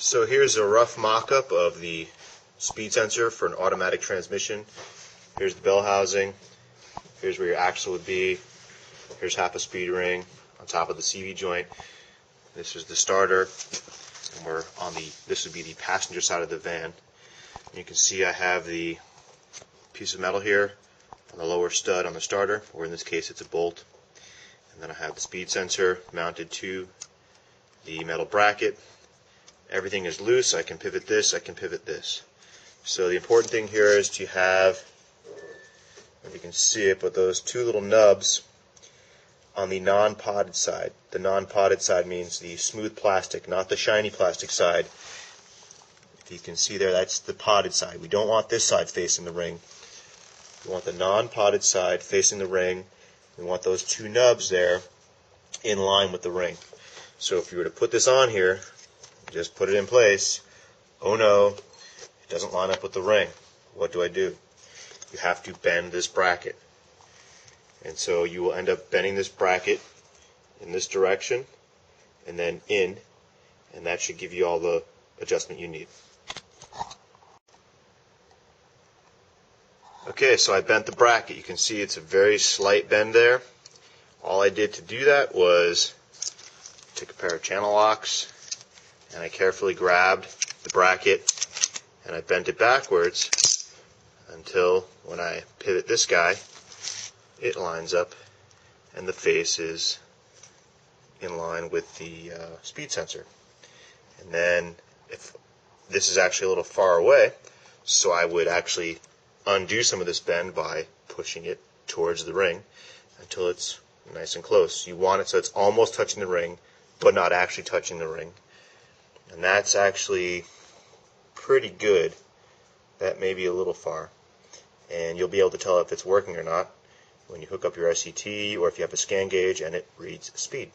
So here's a rough mock-up of the speed sensor for an automatic transmission. Here's the bell housing. Here's where your axle would be. Here's half a speed ring on top of the CV joint. This is the starter, and we're on this would be the passenger side of the van. And you can see I have the piece of metal here on the lower stud on the starter, or in this case it's a bolt. And then I have the speed sensor mounted to the metal bracket. Everything is loose. I can pivot this, I can pivot this. So the important thing here is to have, if you can see it, but those two little nubs on the non-potted side. The non-potted side means the smooth plastic, not the shiny plastic side. If you can see there, that's the potted side. We don't want this side facing the ring. We want the non-potted side facing the ring. We want those two nubs there in line with the ring. So if you were to put this on here, just put it in place, oh no, it doesn't line up with the ring. What do? You have to bend this bracket. And so you will end up bending this bracket in this direction and then in, and that should give you all the adjustment you need. Okay, so I bent the bracket. You can see it's a very slight bend there. All I did to do that was take a pair of channel locks, and I carefully grabbed the bracket and I bent it backwards until when I pivot this guy, it lines up and the face is in line with the speed sensor. And then if this is actually a little far away, so I would actually undo some of this bend by pushing it towards the ring until it's nice and close. You want it so it's almost touching the ring, but not actually touching the ring. And that's actually pretty good. That may be a little far. And you'll be able to tell if it's working or not when you hook up your SCT or if you have a scan gauge and it reads speed.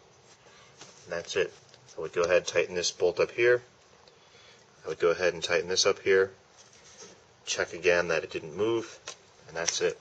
And that's it. I would go ahead and tighten this bolt up here. I would go ahead and tighten this up here. Check again that it didn't move. And that's it.